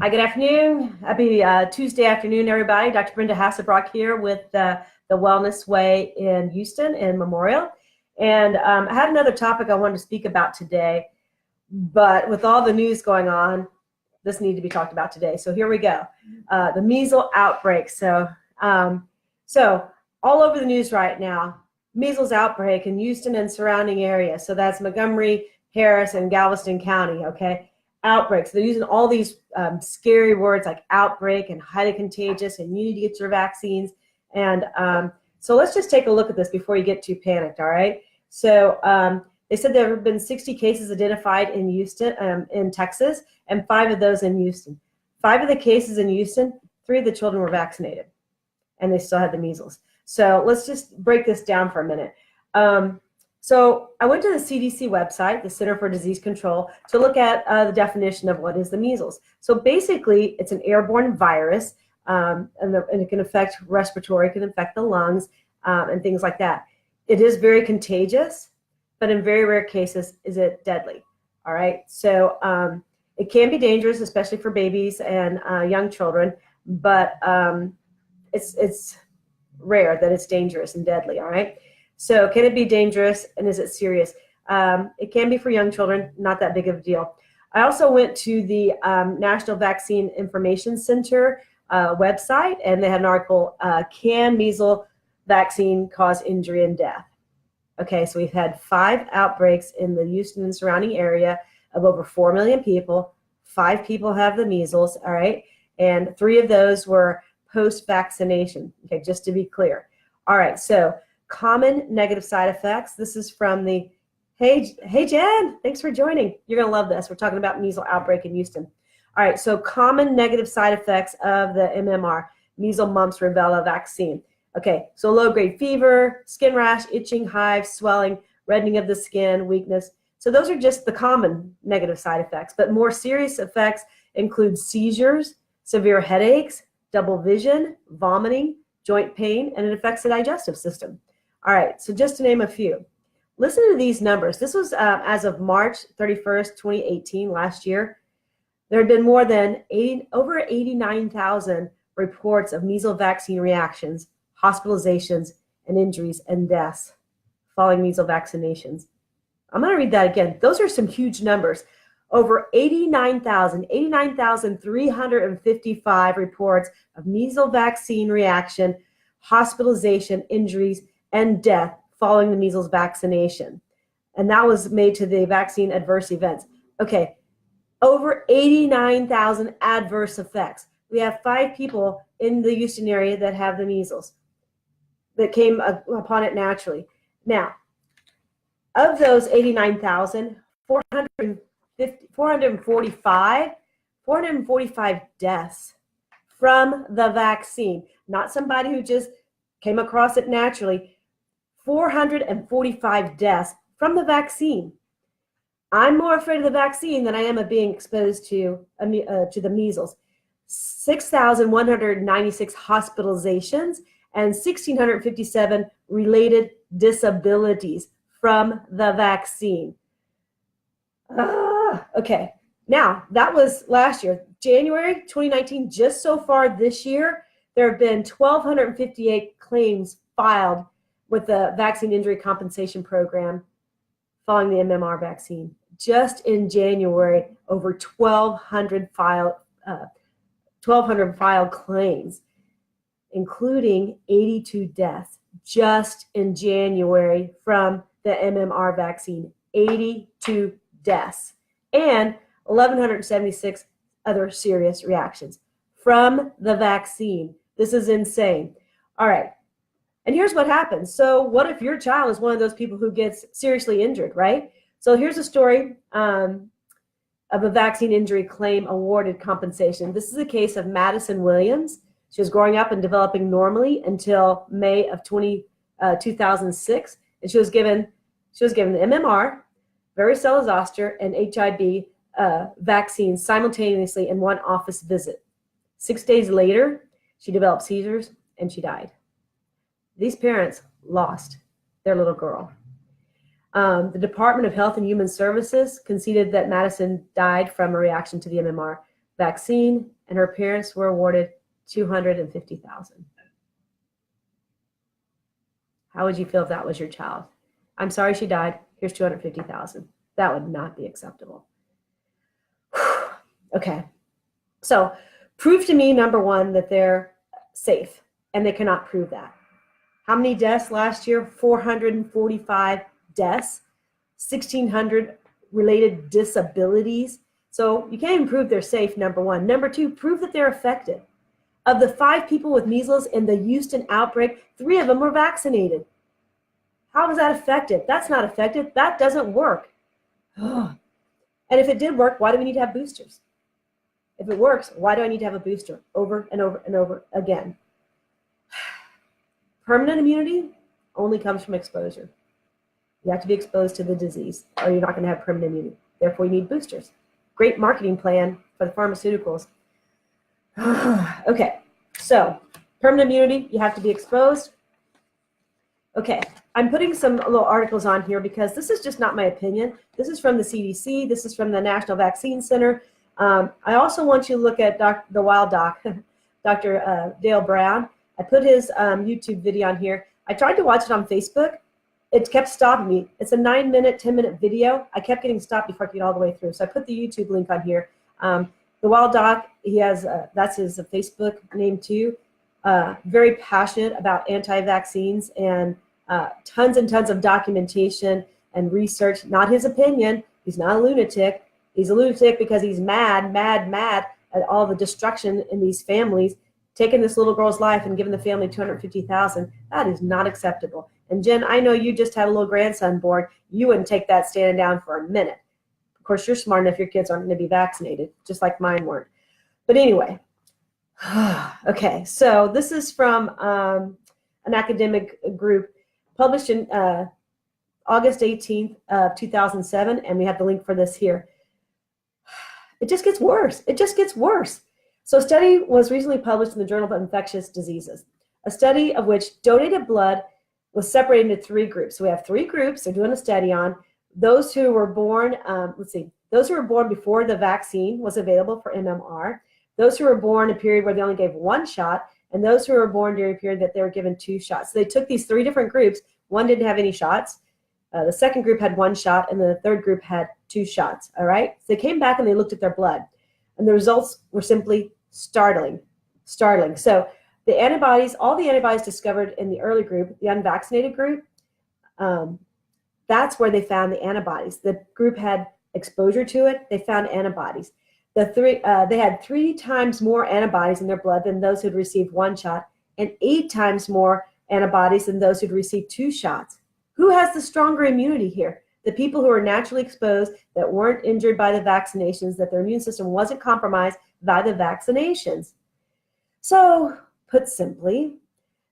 Hi, good afternoon. Happy Tuesday afternoon, everybody. Dr. Brenda Hasselbrock here with the Wellness Way in Houston and Memorial. And I had another topic I wanted to speak about today, but with all the news going on, this needed to be talked about today. So here we go. The measles outbreak. So all over the news right now, measles outbreak in Houston and surrounding areas. So that's Montgomery, Harris, and Galveston County, okay? Outbreaks. They're using all these scary words like outbreak and highly contagious, and you need to get your vaccines. And so let's just take a look at this before you get too panicked, all right? So they said there have been 60 cases identified in Houston, in Texas, and 5 of those in Houston. 5 of the cases in Houston, 3 of the children were vaccinated, and they still had the measles. So let's just break this down for a minute. So I went to the CDC website, the Center for Disease Control, to look at the definition of what is the measles. So basically, it's an airborne virus, and it can affect respiratory, it can affect the lungs, and things like that. It is very contagious, but in very rare cases, is it deadly? All right. So it can be dangerous, especially for babies and young children, but it's rare that it's dangerous and deadly. All right. So can it be dangerous, and is it serious? It can be for young children, not that big of a deal. I also went to the National Vaccine Information Center website, and they had an article, Can Measles Vaccine Cause Injury and Death? Okay, so we've had 5 outbreaks in the Houston and surrounding area of over 4 million people. 5 people have the measles, all right? And 3 of those were post-vaccination, okay, just to be clear. All right, so common negative side effects. This is from the, hey Jen, thanks for joining. You're gonna love this. We're talking about measles outbreak in Houston. All right, so common negative side effects of the MMR, measles, mumps, rubella vaccine. Okay, so low-grade fever, skin rash, itching, hives, swelling, reddening of the skin, weakness. So those are just the common negative side effects, but more serious effects include seizures, severe headaches, double vision, vomiting, joint pain, and it affects the digestive system. All right, so just to name a few. Listen to these numbers. This was as of March 31st, 2018, last year. There had been more than over 89,000 reports of measles vaccine reactions, hospitalizations, and injuries and deaths following measles vaccinations. I'm going to read that again. Those are some huge numbers. Over 89,355 reports of measles vaccine reaction, hospitalization, injuries, and death following the measles vaccination. And that was made to the vaccine adverse events. Okay, over 89,000 adverse effects. We have 5 people in the Houston area that have the measles that came upon it naturally. Now, of those 89,000, 445 deaths from the vaccine, not somebody who just came across it naturally. 445 deaths from the vaccine. I'm more afraid of the vaccine than I am of being exposed to the measles. 6,196 hospitalizations and 1,657 related disabilities from the vaccine. Okay, now that was last year, January 2019. Just so far this year, there have been 1,258 claims filed with the Vaccine Injury Compensation Program following the MMR vaccine. Just in January, over 1,200 filed claims, including 82 deaths just in January from the MMR vaccine. 82 deaths and 1,176 other serious reactions from the vaccine. This is insane. All right. And here's what happens. So what if your child is one of those people who gets seriously injured, right? So here's a story of a vaccine injury claim awarded compensation. This is a case of Madison Williams. She was growing up and developing normally until May of 2006. And she was given the MMR, varicella zoster, and HIV vaccines simultaneously in one office visit. 6 days later, she developed seizures and she died. These parents lost their little girl. The Department of Health and Human Services conceded that Madison died from a reaction to the MMR vaccine, and her parents were awarded $250,000. How would you feel if that was your child? I'm sorry she died. Here's $250,000. That would not be acceptable. Okay. So prove to me, number one, that they're safe, and they cannot prove that. How many deaths last year? 445 deaths, 1,600 related disabilities. So you can't even prove they're safe, number one. Number two, prove that they're effective. Of the 5 people with measles in the Houston outbreak, 3 of them were vaccinated. How is that effective? That's not effective. That doesn't work. And if it did work, why do we need to have boosters? If it works, why do I need to have a booster over and over and over again? Permanent immunity only comes from exposure. You have to be exposed to the disease, or you're not going to have permanent immunity. Therefore, you need boosters. Great marketing plan for the pharmaceuticals. Okay, so permanent immunity, you have to be exposed. Okay, I'm putting some little articles on here because this is just not my opinion. This is from the CDC. This is from the National Vaccine Center. I also want you to look at the Wild Doc, Dr. Dale Brown. I put his YouTube video on here. I tried to watch it on Facebook. It kept stopping me. It's a 9-minute, 10-minute video. I kept getting stopped before I could get all the way through. So I put the YouTube link on here. The Wild Doc, he has, that's his Facebook name too. Very passionate about anti-vaccines and tons and tons of documentation and research. Not his opinion. He's not a lunatic. He's a lunatic because he's mad at all the destruction in these families, taking this little girl's life and giving the family $250,000. That is not acceptable. And Jen, I know you just had a little grandson born. You wouldn't take that standing down for a minute. Of course, you're smart enough your kids aren't going to be vaccinated, just like mine weren't. But anyway, okay, so this is from an academic group published in August 18th of 2007, and we have the link for this here. It just gets worse. It just gets worse. So a study was recently published in the Journal of Infectious Diseases, a study of which donated blood was separated into 3 groups. So we have 3 groups they're doing a study on. Those who were born, those who were born before the vaccine was available for MMR, those who were born a period where they only gave 1 shot, and those who were born during a period that they were given 2 shots. So they took these 3 different groups. One didn't have any shots. The second group had 1 shot, and the third group had 2 shots, all right? So they came back and they looked at their blood, and the results were simply startling. So the antibodies, all the antibodies discovered in the early group, the unvaccinated group, that's where they found the antibodies. The group had exposure to it, they found antibodies. They had 3 times more antibodies in their blood than those who'd received 1 shot, and 8 times more antibodies than those who'd received 2 shots. Who has the stronger immunity here? The people who are naturally exposed, that weren't injured by the vaccinations, that their immune system wasn't compromised by the vaccinations. So, put simply,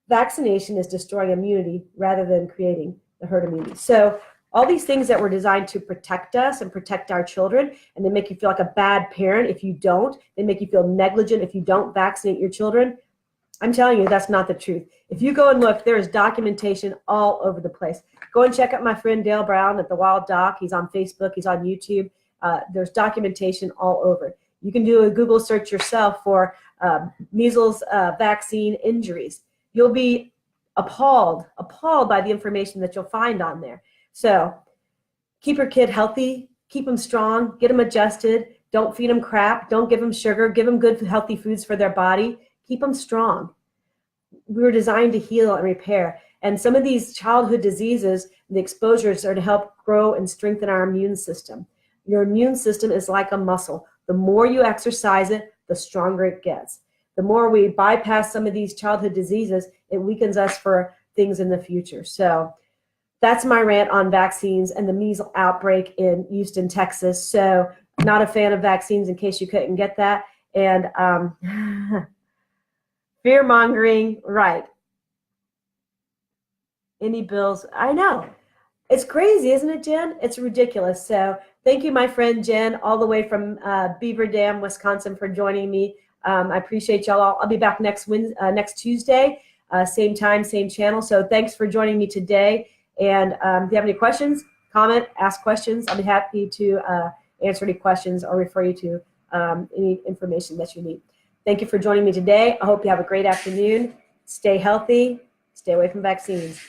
vaccination is destroying immunity rather than creating the herd immunity. So, all these things that were designed to protect us and protect our children, and they make you feel like a bad parent if you don't. They make you feel negligent if you don't vaccinate your children. I'm telling you, that's not the truth. If you go and look, there is documentation all over the place. Go and check out my friend Dale Brown at the Wild Doc. He's on Facebook. He's on YouTube. There's documentation all over. You can do a Google search yourself for measles vaccine injuries. You'll be appalled by the information that you'll find on there. So keep your kid healthy. Keep them strong. Get them adjusted. Don't feed them crap. Don't give them sugar. Give them good, healthy foods for their body. Keep them strong. We were designed to heal and repair. And some of these childhood diseases, the exposures are to help grow and strengthen our immune system. Your immune system is like a muscle. The more you exercise it, the stronger it gets. The more we bypass some of these childhood diseases, it weakens us for things in the future. So that's my rant on vaccines and the measles outbreak in Houston, Texas. So not a fan of vaccines in case you couldn't get that. And fear-mongering, right. Any bills? I know. It's crazy, isn't it, Jen? It's ridiculous. So thank you, my friend Jen, all the way from Beaver Dam, Wisconsin, for joining me. I appreciate y'all. I'll be back next Tuesday, same time, same channel. So thanks for joining me today. And if you have any questions, comment, ask questions. I'll be happy to answer any questions or refer you to any information that you need. Thank you for joining me today. I hope you have a great afternoon. Stay healthy. Stay away from vaccines.